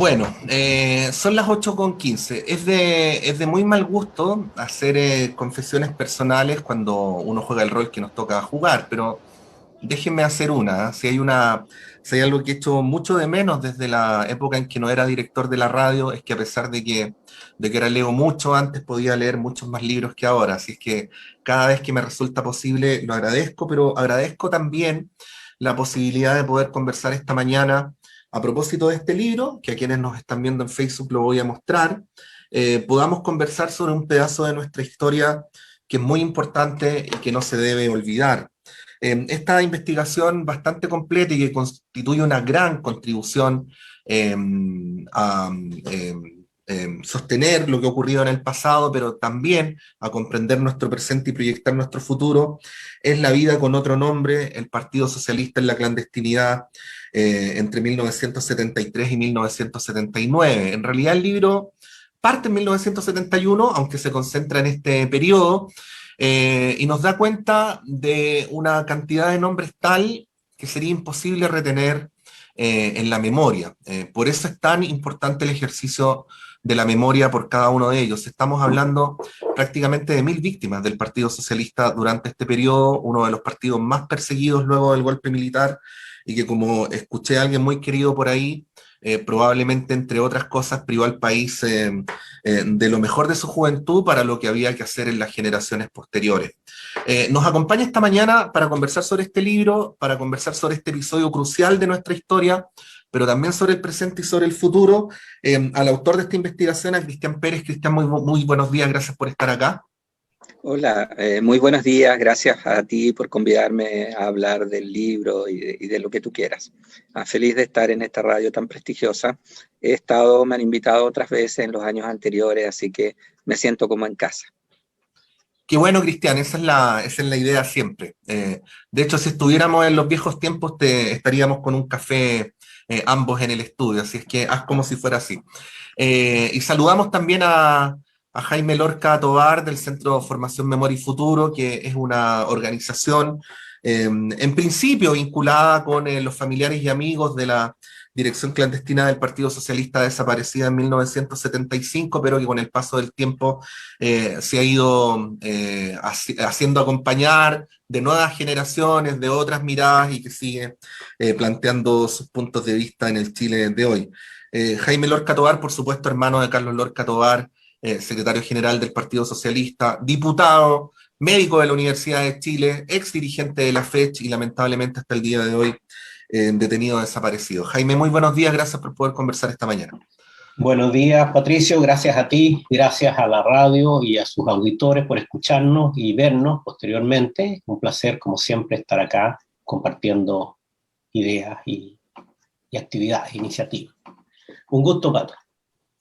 Bueno, son las 8:15. Es de muy mal gusto hacer confesiones personales cuando uno juega el rol que nos toca jugar, pero déjenme hacer una. Si hay algo que he hecho mucho de menos desde la época en que no era director de la radio, es que a pesar de que ahora leo mucho, antes podía leer muchos más libros que ahora. Así es que cada vez que me resulta posible lo agradezco, pero agradezco también la posibilidad de poder conversar esta mañana a propósito de este libro, que a quienes nos están viendo en Facebook lo voy a mostrar, podamos conversar sobre un pedazo de nuestra historia que es muy importante y que no se debe olvidar. Esta investigación bastante completa y que constituye una gran contribución eh, a sostener lo que ha ocurrido en el pasado, pero también a comprender nuestro presente y proyectar nuestro futuro, es La vida con otro nombre, el Partido Socialista en la clandestinidad entre 1973 y 1979. En realidad el libro parte en 1971, aunque se concentra en este periodo, y nos da cuenta de una cantidad de nombres tal que sería imposible retener en la memoria. Por eso es tan importante el ejercicio de la memoria por cada uno de ellos. Estamos hablando prácticamente de 1.000 víctimas del Partido Socialista durante este periodo, uno de los partidos más perseguidos luego del golpe militar, y que, como escuché a alguien muy querido por ahí, probablemente, entre otras cosas, privó al país de lo mejor de su juventud para lo que había que hacer en las generaciones posteriores. Nos acompaña esta mañana para conversar sobre este libro, para conversar sobre este episodio crucial de nuestra historia, pero también sobre el presente y sobre el futuro, al autor de esta investigación, a Cristian Pérez. Cristian, muy buenos días, gracias por estar acá. Hola, muy buenos días. Gracias a ti por convidarme a hablar del libro y de lo que tú quieras. Feliz de estar en esta radio tan prestigiosa. Me han invitado otras veces en los años anteriores, así que me siento como en casa. Qué bueno, Cristian, esa es la idea siempre. De hecho, si estuviéramos en los viejos tiempos, estaríamos con un café ambos en el estudio, así es que haz como si fuera así. Y saludamos también a Jaime Lorca Tovar del Centro de Formación Memoria y Futuro, que es una organización en principio vinculada con los familiares y amigos de la dirección clandestina del Partido Socialista desaparecida en 1975, pero que con el paso del tiempo se ha ido haciendo acompañar de nuevas generaciones, de otras miradas, y que sigue planteando sus puntos de vista en el Chile de hoy. Jaime Lorca Tovar, por supuesto, hermano de Carlos Lorca Tovar, secretario general del Partido Socialista, diputado, médico de la Universidad de Chile, ex dirigente de la FECH y lamentablemente hasta el día de hoy detenido desaparecido. Jaime, muy buenos días, gracias por poder conversar esta mañana. Buenos días, Patricio, gracias a ti, gracias a la radio y a sus auditores por escucharnos y vernos posteriormente. Un placer, como siempre, estar acá compartiendo ideas y actividades, iniciativas. Un gusto, Pato.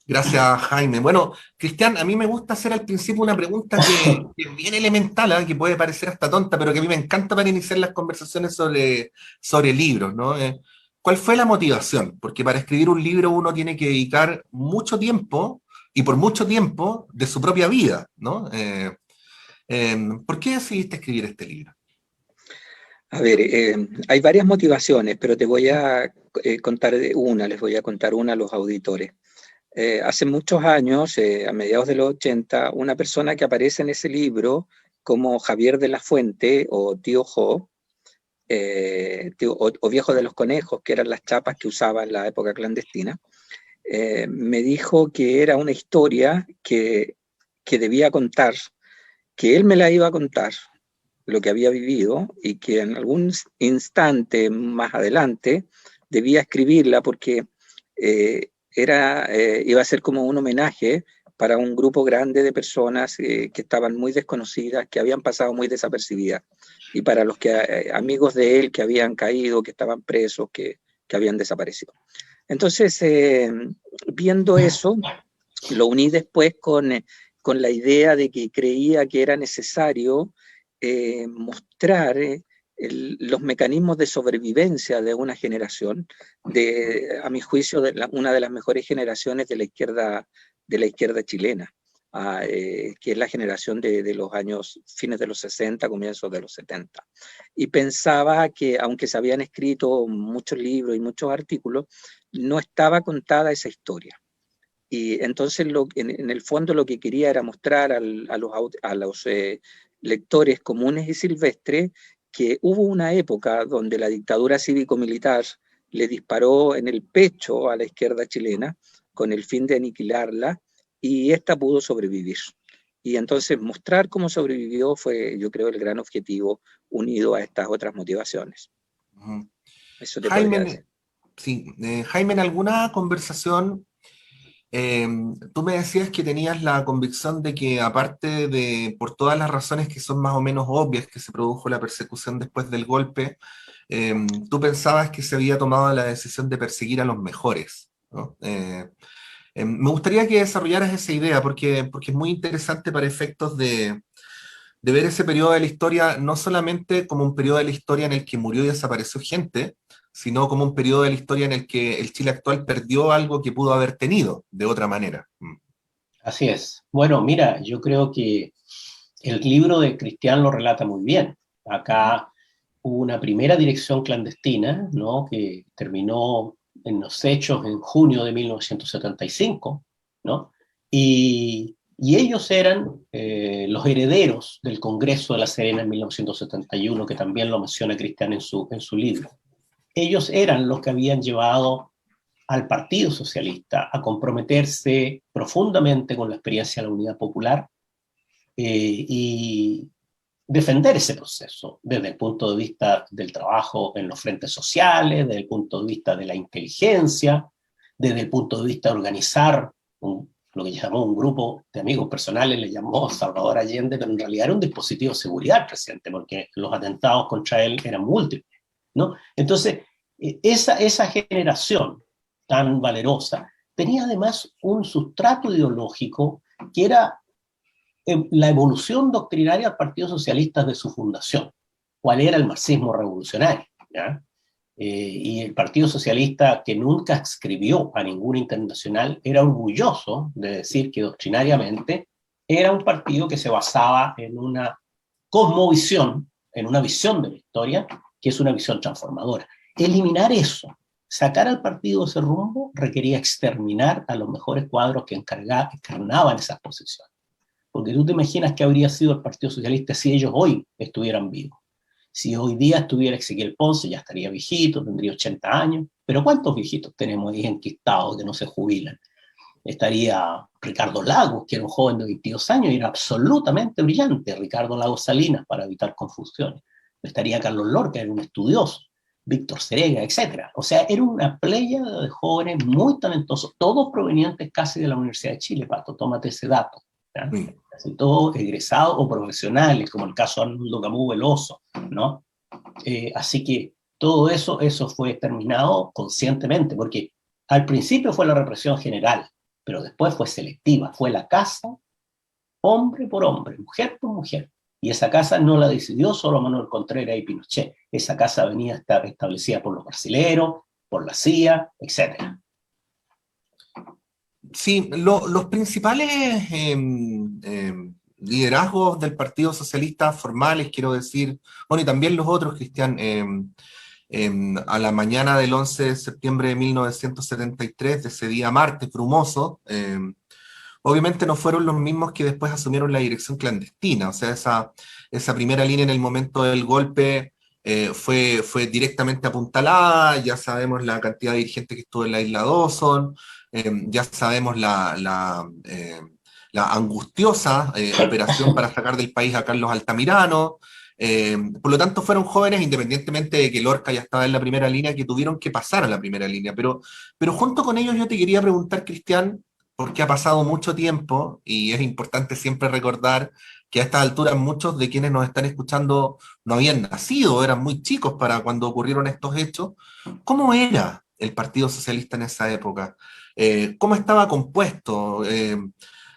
Gracias, Jaime. Bueno, Cristian, a mí me gusta hacer al principio una pregunta que es bien elemental, que puede parecer hasta tonta, pero que a mí me encanta para iniciar las conversaciones sobre libros, ¿no? ¿Cuál fue la motivación? Porque para escribir un libro uno tiene que dedicar mucho tiempo, y por mucho tiempo, de su propia vida, ¿no? ¿Por qué decidiste escribir este libro? A ver, hay varias motivaciones, pero te voy a contar una, les voy a contar una a los auditores. Hace muchos años, a mediados de los 80, una persona que aparece en ese libro como Javier de la Fuente o Tío Jo, o Viejo de los Conejos, que eran las chapas que usaba en la época clandestina, me dijo que era una historia que debía contar, que él me la iba a contar, lo que había vivido, y que en algún instante más adelante debía escribirla porque iba a ser como un homenaje para un grupo grande de personas que estaban muy desconocidas, que habían pasado muy desapercibidas, y para los amigos de él que habían caído, que estaban presos, que habían desaparecido. Entonces, viendo eso, lo uní después con la idea de que creía que era necesario mostrar los mecanismos de sobrevivencia de una generación, a mi juicio, una de las mejores generaciones de la izquierda chilena. que es la generación de los años fines de los 60, comienzos de los 70. Y pensaba que, aunque se habían escrito muchos libros y muchos artículos, no estaba contada esa historia. Y entonces en el fondo lo que quería era mostrar a los lectores comunes y silvestres que hubo una época donde la dictadura cívico-militar le disparó en el pecho a la izquierda chilena con el fin de aniquilarla, y esta pudo sobrevivir. Y entonces mostrar cómo sobrevivió fue, yo creo, el gran objetivo unido a estas otras motivaciones. Eso te podría decir. Jaime, sí, Jaime, en alguna conversación tú me decías que tenías la convicción de que aparte de, por todas las razones que son más o menos obvias que se produjo la persecución después del golpe, tú pensabas que se había tomado la decisión de perseguir a los mejores, ¿no? Me gustaría que desarrollaras esa idea porque es muy interesante para efectos de ver ese periodo de la historia no solamente como un periodo de la historia en el que murió y desapareció gente, sino como un periodo de la historia en el que el Chile actual perdió algo que pudo haber tenido de otra manera. Así es. Bueno, mira, yo creo que el libro de Cristian lo relata muy bien. Acá hubo una primera dirección clandestina, ¿no?, que terminó en los hechos en junio de 1975, ¿no? Y ellos eran los herederos del Congreso de La Serena en 1971, que también lo menciona Cristian en su libro. Ellos eran los que habían llevado al Partido Socialista a comprometerse profundamente con la experiencia de la Unidad Popular y defender ese proceso desde el punto de vista del trabajo en los frentes sociales, desde el punto de vista de la inteligencia, desde el punto de vista de organizar lo que llamó un grupo de amigos personales, le llamó Salvador Allende, pero en realidad era un dispositivo de seguridad presente, porque los atentados contra él eran múltiples, ¿no? Entonces, esa generación tan valerosa tenía además un sustrato ideológico que era la evolución doctrinaria del Partido Socialista de su fundación. ¿Cuál era el marxismo revolucionario? ¿Ya? Y el Partido Socialista, que nunca adscribió a ninguna internacional, era orgulloso de decir que doctrinariamente era un partido que se basaba en una cosmovisión, en una visión de la historia, que es una visión transformadora. Eliminar eso, sacar al partido ese rumbo, requería exterminar a los mejores cuadros que encarnaban esas posiciones. Porque tú te imaginas que habría sido el Partido Socialista si ellos hoy estuvieran vivos. Si hoy día estuviera Ezequiel Ponce, ya estaría viejito, tendría 80 años, pero ¿cuántos viejitos tenemos ahí enquistados que no se jubilan? Estaría Ricardo Lagos, que era un joven de 22 años y era absolutamente brillante, Ricardo Lagos Salinas, para evitar confusiones. Estaría Carlos Lorca, era un estudioso, Víctor Cerega, etc. O sea, era una pléyade de jóvenes muy talentosos, todos provenientes casi de la Universidad de Chile, Pato, tómate ese dato. Casi todos egresados o profesionales, como el caso de Arnoldo Camus Veloso, ¿no? Así que todo eso fue terminado conscientemente, porque al principio fue la represión general, pero después fue selectiva, fue la casa, hombre por hombre, mujer por mujer, y esa casa no la decidió solo Manuel Contreras y Pinochet, esa casa venía a estar establecida por los brasileros, por la CIA, etc. Sí, los principales liderazgos del Partido Socialista formales, quiero decir, bueno, y también los otros, Cristian, a la mañana del 11 de septiembre de 1973, de ese día martes brumoso, obviamente no fueron los mismos que después asumieron la dirección clandestina, o sea, esa primera línea en el momento del golpe fue directamente apuntalada, ya sabemos la cantidad de dirigentes que estuvo en la isla Dawson, ya sabemos la angustiosa operación para sacar del país a Carlos Altamirano. Por lo tanto, fueron jóvenes, independientemente de que Lorca ya estaba en la primera línea, que tuvieron que pasar a la primera línea. Pero junto con ellos yo te quería preguntar, Cristian, porque ha pasado mucho tiempo y es importante siempre recordar que a estas alturas muchos de quienes nos están escuchando no habían nacido, eran muy chicos para cuando ocurrieron estos hechos. ¿Cómo era el Partido Socialista en esa época? ¿Cómo estaba compuesto?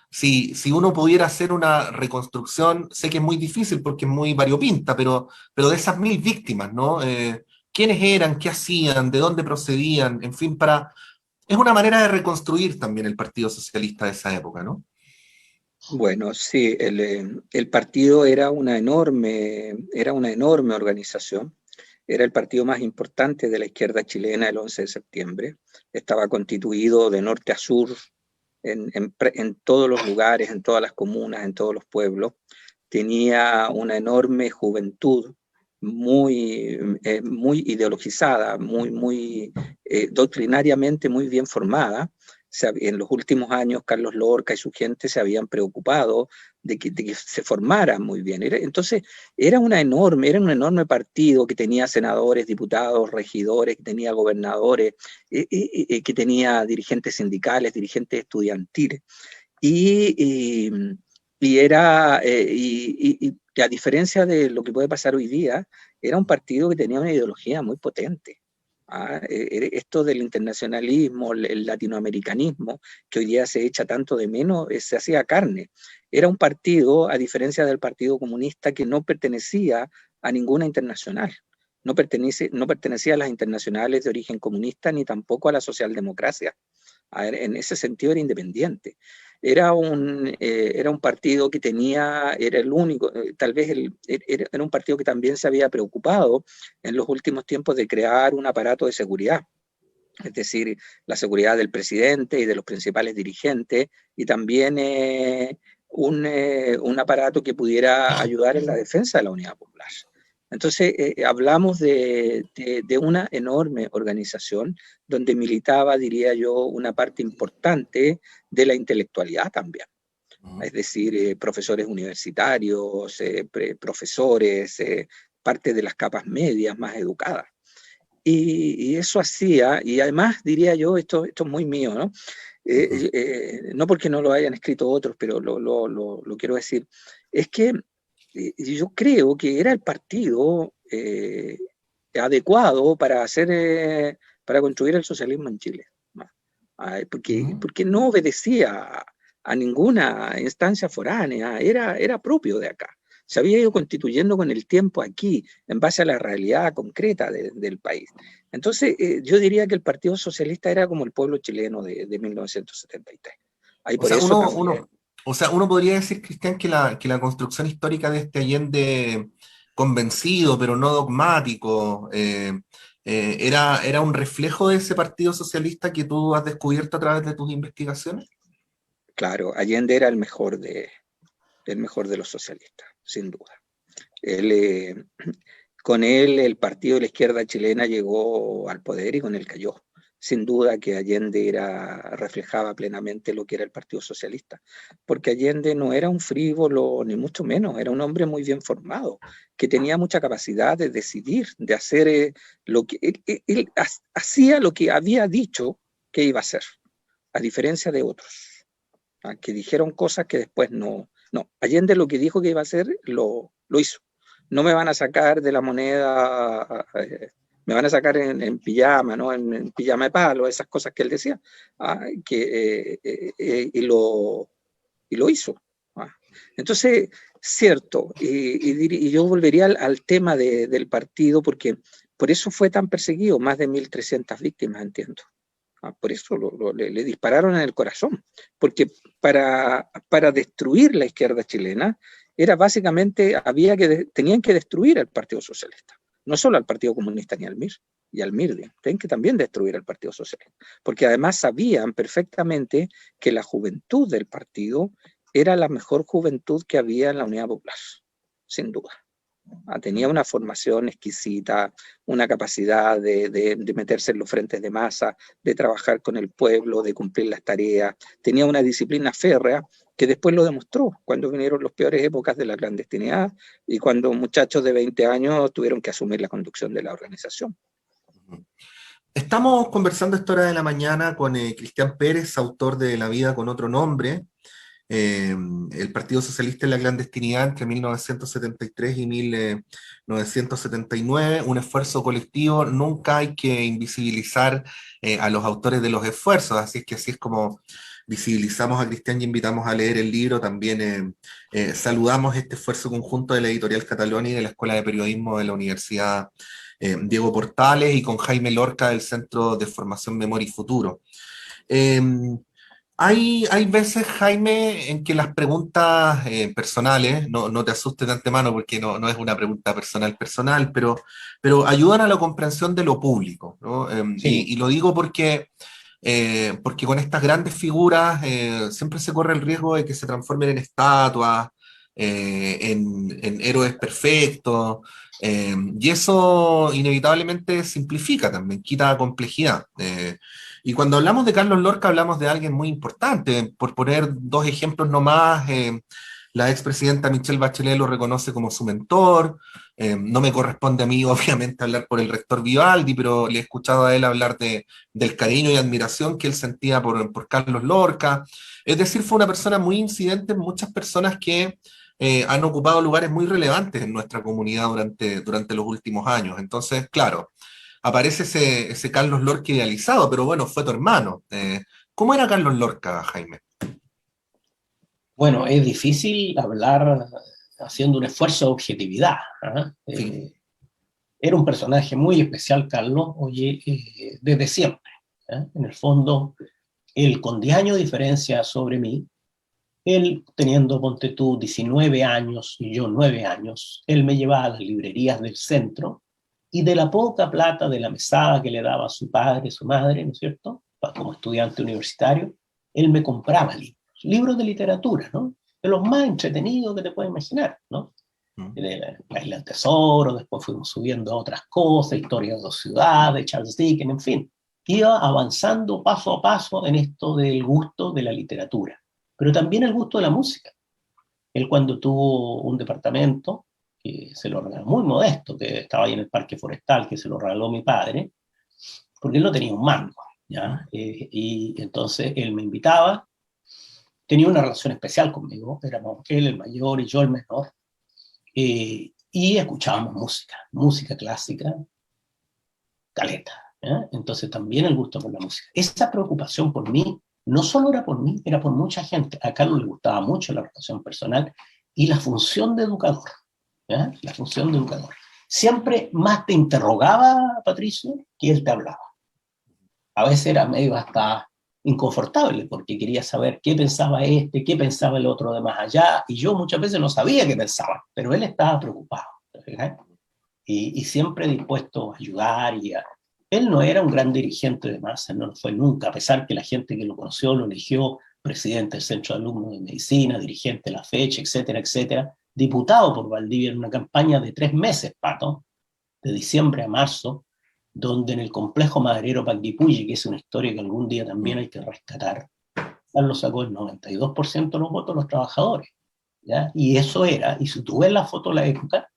Si uno pudiera hacer una reconstrucción, sé que es muy difícil porque es muy variopinta, pero de esas 1000 víctimas, ¿no? ¿Quiénes eran? ¿Qué hacían? ¿De dónde procedían? En fin, es una manera de reconstruir también el Partido Socialista de esa época, ¿no? Bueno, sí, el partido era una enorme organización. Era el partido más importante de la izquierda chilena el 11 de septiembre. Estaba constituido de norte a sur, en todos los lugares, en todas las comunas, en todos los pueblos. Tenía una enorme juventud, muy ideologizada, doctrinariamente muy bien formada. En los últimos años, Carlos Lorca y su gente se habían preocupado de que se formara muy bien. Entonces, era un enorme partido que tenía senadores, diputados, regidores, que tenía gobernadores, que tenía dirigentes sindicales, dirigentes estudiantiles. Y, a diferencia de lo que puede pasar hoy día, era un partido que tenía una ideología muy potente. Esto del internacionalismo, el latinoamericanismo, que hoy día se echa tanto de menos, se hacía carne. Era un partido, a diferencia del Partido Comunista, que no pertenecía a ninguna internacional. No pertenecía a las internacionales de origen comunista, ni tampoco a la socialdemocracia. En ese sentido era independiente. Era un partido que era el único, tal vez era un partido que también se había preocupado en los últimos tiempos de crear un aparato de seguridad, es decir, la seguridad del presidente y de los principales dirigentes, y también un aparato que pudiera ayudar en la defensa de la unidad popular. Entonces, hablamos de una enorme organización donde militaba, diría yo, una parte importante de la intelectualidad también. Es decir, profesores universitarios, profesores, parte de las capas medias más educadas. Y eso hacía, y además diría yo, esto es muy mío, ¿no? No porque no lo hayan escrito otros, pero lo quiero decir, es que yo creo que era el partido adecuado para para construir el socialismo en Chile, ¿no? Porque no obedecía a ninguna instancia foránea, era propio de acá. Se había ido constituyendo con el tiempo aquí, en base a la realidad concreta del país. Entonces, yo diría que el Partido Socialista era como el pueblo chileno de 1973. Ahí por eso también. Uno podría decir, Cristian, que la construcción histórica de este Allende convencido, pero no dogmático, era un reflejo de ese Partido Socialista que tú has descubierto a través de tus investigaciones. Claro, Allende era el mejor de los socialistas, sin duda. Con él el partido de la izquierda chilena llegó al poder y con él cayó. Sin duda que Allende reflejaba plenamente lo que era el Partido Socialista, porque Allende no era un frívolo, ni mucho menos, era un hombre muy bien formado, que tenía mucha capacidad de decidir, de hacer lo que él hacía lo que había dicho que iba a hacer, a diferencia de otros, que dijeron cosas que después no. No, Allende lo que dijo que iba a hacer, lo hizo. No me van a sacar de la moneda, me van a sacar en pijama, ¿no? En pijama de palo, esas cosas que él decía, y lo hizo. Entonces, cierto, y yo volvería al tema del partido, porque por eso fue tan perseguido, más de 1.300 víctimas, entiendo. Por eso le dispararon en el corazón, porque para destruir la izquierda chilena era básicamente, tenían que destruir al Partido Socialista, no solo al Partido Comunista ni al MIR, y al MIR, tienen que también destruir al Partido Socialista, porque además sabían perfectamente que la juventud del partido era la mejor juventud que había en la Unidad Popular, sin duda. Tenía una formación exquisita, una capacidad de meterse en los frentes de masa, de trabajar con el pueblo, de cumplir las tareas. Tenía una disciplina férrea que después lo demostró cuando vinieron las peores épocas de la clandestinidad y cuando muchachos de 20 años tuvieron que asumir la conducción de la organización. Estamos conversando a esta hora de la mañana con Cristian Pérez, autor de La vida con otro nombre, el Partido Socialista en la clandestinidad entre 1973 y 1979, un esfuerzo colectivo. Nunca hay que invisibilizar a los autores de los esfuerzos, así es como visibilizamos a Cristian y invitamos a leer el libro. También saludamos este esfuerzo conjunto de la Editorial Cataloni y de la Escuela de Periodismo de la Universidad Diego Portales, y con Jaime Lorca del Centro de Formación Memoria y Futuro. Hay veces, Jaime, en que las preguntas personales, no te asustes de antemano porque no es una pregunta personal, pero ayudan a la comprensión de lo público, ¿no? Sí, Y lo digo porque con estas grandes figuras siempre se corre el riesgo de que se transformen en estatuas, en héroes perfectos, y eso inevitablemente simplifica también, quita complejidad. Y cuando hablamos de Carlos Lorca, hablamos de alguien muy importante. Por poner dos ejemplos nomás, la expresidenta Michelle Bachelet lo reconoce como su mentor. No me corresponde a mí, obviamente, hablar por el rector Vivaldi, pero le he escuchado a él hablar del cariño y admiración que él sentía por Carlos Lorca. Es decir, fue una persona muy incidente en muchas personas que han ocupado lugares muy relevantes en nuestra comunidad durante los últimos años. Entonces, claro, aparece ese Carlos Lorca idealizado, pero bueno, fue tu hermano. ¿Cómo era Carlos Lorca, Jaime? bueno, es difícil hablar haciendo un esfuerzo de objetividad. ¿Ah? Sí. Era un personaje muy especial, Carlos, oye, desde siempre. ¿Ah? En el fondo, él con 10 años de diferencia sobre mí, él teniendo, ponte tú, 19 años y yo 9 años, él me llevaba a las librerías del centro y de la poca plata de la mesada que le daba su padre, su madre, ¿no es cierto? Como estudiante universitario, él me compraba libros de literatura, ¿no? De los más entretenidos que te puedes imaginar, ¿no? Mm. De la Isla del Tesoro, después fuimos subiendo a otras cosas, Historia de dos ciudades, Charles Dickens, en fin. Iba avanzando paso a paso en esto del gusto de la literatura, pero también el gusto de la música. Él cuando tuvo un departamento, que se lo regaló, muy modesto, que estaba ahí en el Parque Forestal, que se lo regaló mi padre, porque él no tenía un mango, ¿ya? Y entonces él me invitaba, tenía una relación especial conmigo, éramos él el mayor y yo el menor, y escuchábamos música clásica, caleta. ¿Eh? Entonces también el gusto por la música. Esa preocupación por mí, no solo era por mí, era por mucha gente. A Carlos le gustaba mucho la relación personal y la función de educador. ¿Eh? La función de educador. Siempre más te interrogaba, Patricio, que él te hablaba. A veces era medio hasta inconfortable porque quería saber qué pensaba este, qué pensaba el otro de más allá, y yo muchas veces no sabía qué pensaba, pero él estaba preocupado. Y siempre dispuesto a ayudar Él no era un gran dirigente de masa, no lo fue nunca, a pesar que la gente que lo conoció lo eligió presidente del Centro de Alumnos de Medicina, dirigente de la fecha, etcétera, etcétera, diputado por Valdivia en una campaña de 3 meses, Pato, de diciembre a marzo, donde en el complejo maderero Panguipulli, que es una historia que algún día también hay que rescatar, Carlos sacó el 92% de los votos de los trabajadores. ¿Ya? Y eso era, y si tú ves la foto de la época,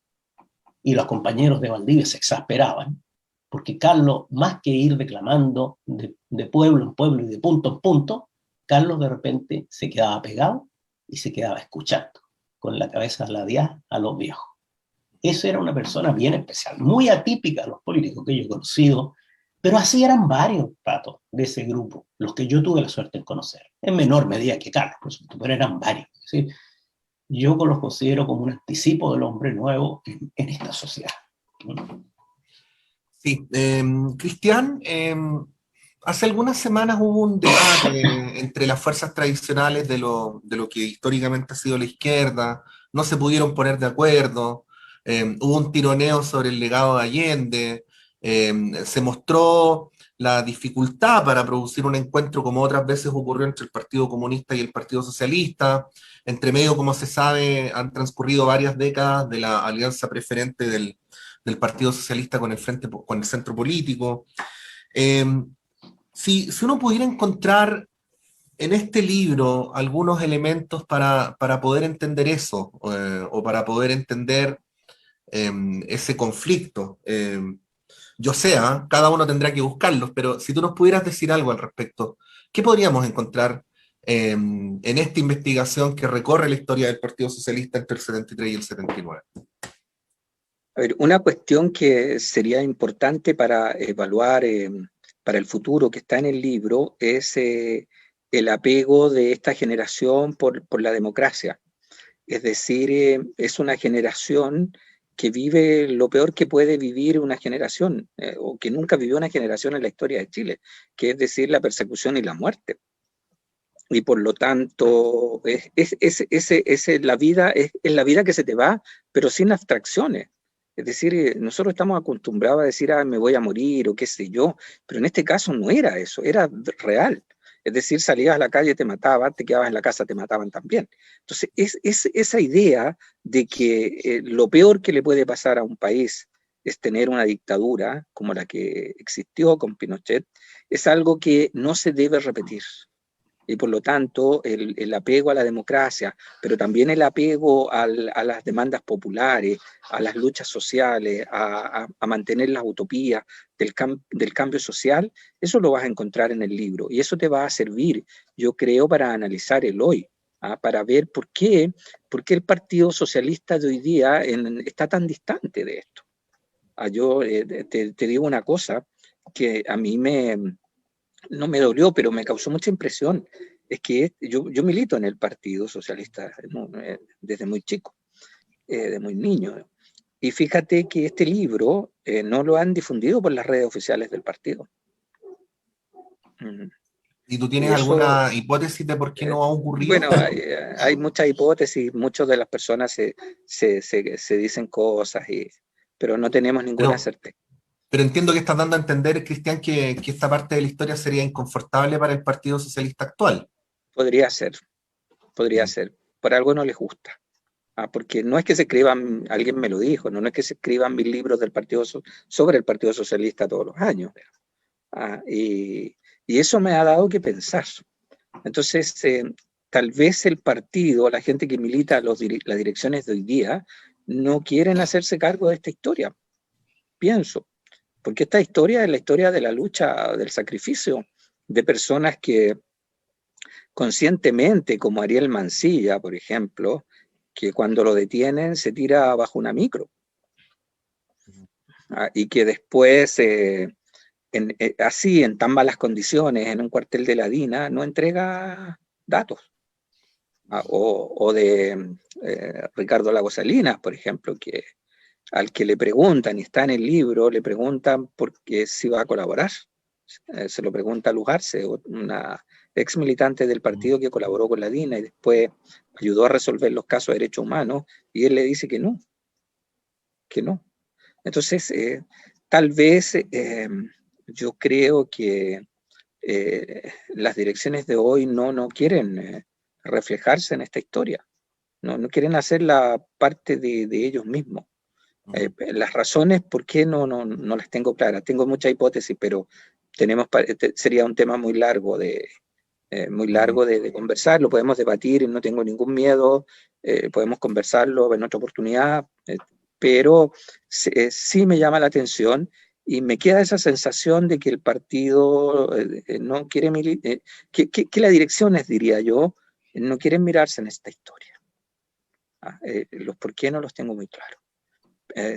y los compañeros de Valdivia se exasperaban, porque Carlos, más que ir declamando de pueblo en pueblo y de punto en punto, Carlos de repente se quedaba pegado y se quedaba escuchando, con la cabeza ladeada a los viejos. Eso era una persona bien especial, muy atípica a los políticos que yo he conocido, pero así eran varios, Pato, de ese grupo, los que yo tuve la suerte de conocer, en menor medida que Carlos, por supuesto, pero eran varios. ¿Sí? Yo los considero como un anticipo del hombre nuevo en esta sociedad. Sí, Cristian, hace algunas semanas hubo un debate entre las fuerzas tradicionales de lo que históricamente ha sido la izquierda, no se pudieron poner de acuerdo, hubo un tironeo sobre el legado de Allende, se mostró la dificultad para producir un encuentro como otras veces ocurrió entre el Partido Comunista y el Partido Socialista. Entre medio, como se sabe, han transcurrido varias décadas de la alianza preferente del Partido Socialista con el centro político. Eh, si uno pudiera encontrar en este libro algunos elementos para poder entender eso, o para poder entender ese conflicto, yo sé, cada uno tendrá que buscarlos, pero si tú nos pudieras decir algo al respecto, ¿qué podríamos encontrar en esta investigación que recorre la historia del Partido Socialista entre el 73 y el 79? A ver, una cuestión que sería importante para evaluar para el futuro que está en el libro es el apego de esta generación por la democracia. Es decir, es una generación que vive lo peor que puede vivir una generación, o que nunca vivió una generación en la historia de Chile, que es decir, la persecución y la muerte. y por lo tanto la vida es la vida que se te va, pero sin abstracciones. Es decir, nosotros estamos acostumbrados a decir, ah, me voy a morir o qué sé yo, pero en este caso no era eso, era real. Es decir, salías a la calle, te mataban, te quedabas en la casa, te mataban también. Entonces, es esa idea de que lo peor que le puede pasar a un país es tener una dictadura como la que existió con Pinochet, es algo que no se debe repetir. Y por lo tanto, el apego a la democracia, pero también el apego a las demandas populares, a las luchas sociales, a mantener las utopías del cambio social, eso lo vas a encontrar en el libro. Y eso te va a servir, yo creo, para analizar el hoy, para ver por qué el Partido Socialista de hoy día está tan distante de esto. Yo te digo una cosa que a mí no me dolió, pero me causó mucha impresión. Es que yo milito en el Partido Socialista desde muy chico, de muy niño. Y fíjate que este libro no lo han difundido por las redes oficiales del partido. ¿Y tú tienes alguna hipótesis de por qué no ha ocurrido? Bueno, hay muchas hipótesis, muchas de las personas se dicen cosas, pero no tenemos ninguna certeza. Pero entiendo que estás dando a entender, Cristian, que esta parte de la historia sería inconfortable para el Partido Socialista actual. Podría ser. Por algo no les gusta. Porque no es que se escriban, alguien me lo dijo, no es que se escriban mis libros del sobre el Partido Socialista todos los años. Y eso me ha dado que pensar. Entonces, tal vez el partido, la gente que milita las direcciones de hoy día, no quieren hacerse cargo de esta historia. Pienso. Porque esta historia es la historia de la lucha, del sacrificio de personas que conscientemente, como Ariel Mancilla, por ejemplo, que cuando lo detienen se tira bajo una micro. Y que después, así, en tan malas condiciones, en un cuartel de la DINA, no entrega datos. O de Ricardo Lagos Salinas, por ejemplo, que al que le preguntan, y está en el libro, le preguntan por qué si va a colaborar. Se lo pregunta a Lujarse, una ex militante del partido que colaboró con la DINA y después ayudó a resolver los casos de derechos humanos, y él le dice que no. Entonces, tal vez yo creo que las direcciones de hoy no quieren reflejarse en esta historia, no quieren hacer la parte de ellos mismos. Las razones por qué no las tengo claras. Tengo muchas hipótesis, pero sería un tema muy largo de conversar. Lo podemos debatir y no tengo ningún miedo. Podemos conversarlo en otra oportunidad, pero sí me llama la atención y me queda esa sensación de que el partido no quiere que las direcciones, diría yo, no quieren mirarse en esta historia. Los por qué no los tengo muy claros.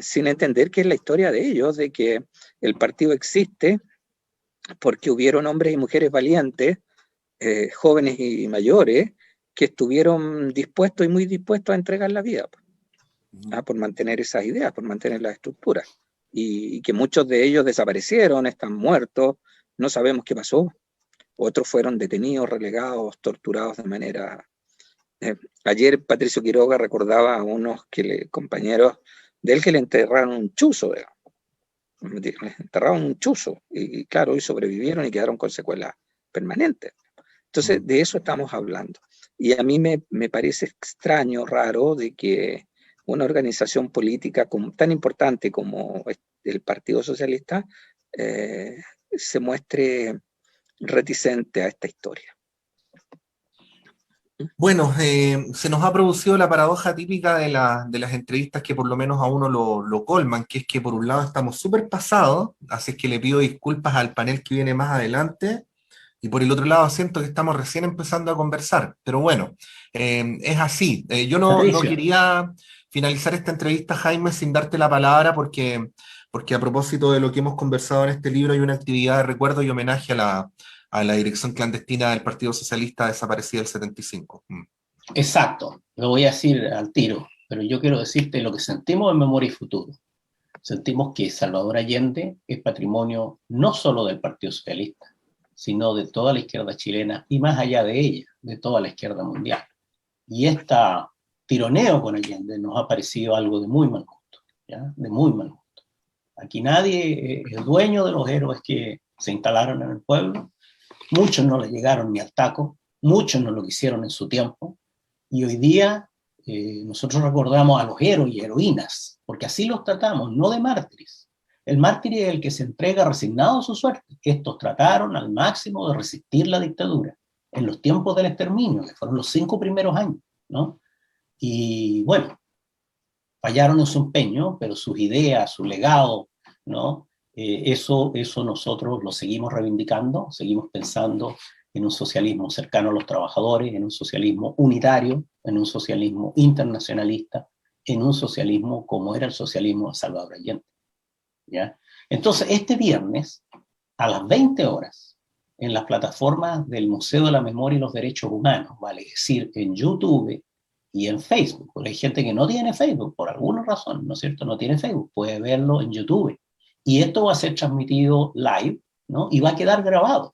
Sin entender que es la historia de ellos, de que el partido existe porque hubieron hombres y mujeres valientes, jóvenes y mayores, que estuvieron dispuestos y muy dispuestos a entregar la vida por mantener esas ideas, por mantener las estructuras, y que muchos de ellos desaparecieron, están muertos, no sabemos qué pasó, otros fueron detenidos, relegados, torturados de manera... ayer Patricio Quiroga recordaba a unos compañeros de él que le enterraron un chuzo, le enterraron un chuzo, y claro, y sobrevivieron y quedaron con secuelas permanentes. Entonces, de eso estamos hablando. Y a mí me parece extraño, raro, de que una organización política tan importante como el Partido Socialista se muestre reticente a esta historia. Bueno, se nos ha producido la paradoja típica de las entrevistas que por lo menos a uno lo colman, que es que por un lado estamos súper pasados, así es que le pido disculpas al panel que viene más adelante, y por el otro lado siento que estamos recién empezando a conversar, pero bueno, es así. Yo no quería finalizar esta entrevista, Jaime, sin darte la palabra, porque a propósito de lo que hemos conversado en este libro hay una actividad de recuerdo y homenaje a la dirección clandestina del Partido Socialista desaparecida del 75. Exacto, lo voy a decir al tiro, pero yo quiero decirte lo que sentimos en Memoria y Futuro. Sentimos que Salvador Allende es patrimonio no solo del Partido Socialista, sino de toda la izquierda chilena y más allá de ella, de toda la izquierda mundial. Y este tironeo con Allende nos ha parecido algo de muy mal gusto, ¿ya? De muy mal gusto. Aquí nadie es dueño de los héroes que se instalaron en el pueblo. Muchos no le llegaron ni al taco, muchos no lo quisieron en su tiempo, y hoy día nosotros recordamos a los héroes y heroínas, porque así los tratamos, no de mártires. El mártir es el que se entrega resignado a su suerte. Estos trataron al máximo de resistir la dictadura en los tiempos del exterminio, que fueron los 5 primeros años, ¿no? Y bueno, fallaron en su empeño, pero sus ideas, su legado, ¿no? Eso nosotros lo seguimos reivindicando, seguimos pensando en un socialismo cercano a los trabajadores, en un socialismo unitario, en un socialismo internacionalista, en un socialismo como era el socialismo de Salvador Allende, ¿ya? Entonces, este viernes, a las 20 horas, en las plataformas del Museo de la Memoria y los Derechos Humanos, vale decir, en YouTube y en Facebook, porque hay gente que no tiene Facebook, por alguna razón, ¿no es cierto? No tiene Facebook, puede verlo en YouTube. Y esto va a ser transmitido live, ¿no? Y va a quedar grabado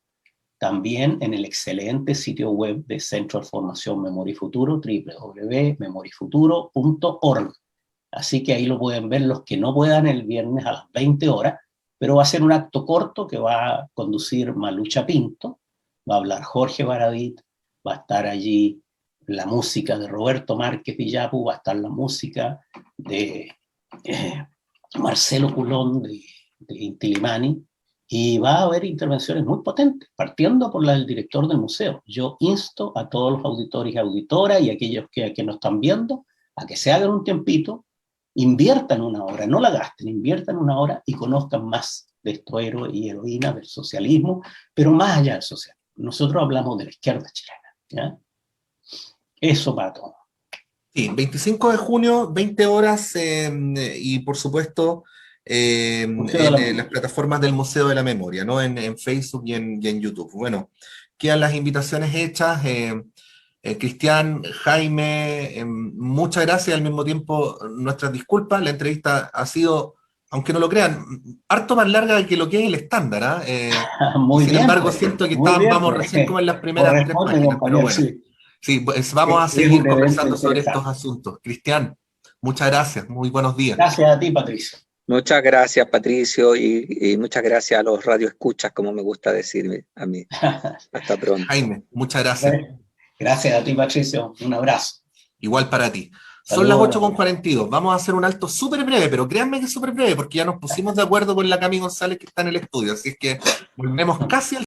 también en el excelente sitio web de Centro de Formación Memoria y Futuro, www.memoriafuturo.org. Así que ahí lo pueden ver los que no puedan el viernes a las 20 horas, pero va a ser un acto corto que va a conducir Malucha Pinto, va a hablar Jorge Baradit, va a estar allí la música de Roberto Márquez Villapu, va a estar la música de Marcelo Culón de Inti Illimani, y va a haber intervenciones muy potentes, partiendo por la del director del museo. Yo insto a todos los auditores y auditoras y aquellos que nos están viendo a que se hagan un tiempito, inviertan una hora, no la gasten, inviertan una hora y conozcan más de estos héroes y heroínas del socialismo, pero más allá del socialismo. Nosotros hablamos de la izquierda chilena, ¿ya? Eso para todo. Sí, 25 de junio, 20 horas, y por supuesto en las plataformas del Museo de la Memoria, ¿no? En Facebook y en YouTube. Bueno, quedan las invitaciones hechas. Cristian, Jaime, muchas gracias, al mismo tiempo nuestras disculpas. La entrevista ha sido, aunque no lo crean, harto más larga de que lo que es el estándar, ¿ah? Muy sin bien, embargo, pues, siento que muy bien, vamos pues, recién como en las primeras 3 páginas, pero bueno. Sí, pues vamos a seguir conversando sobre estos asuntos. Cristian, muchas gracias, muy buenos días. Gracias a ti, Patricio. Muchas gracias, Patricio, y muchas gracias a los radioescuchas, como me gusta decirme a mí. Hasta pronto. Jaime, muchas gracias. Gracias a ti, Patricio. Un abrazo. Igual para ti. Saludos. Son las 8:42. Vamos a hacer un alto súper breve, pero créanme que es súper breve, porque ya nos pusimos de acuerdo con la Cami González que está en el estudio. Así es que volvemos casi al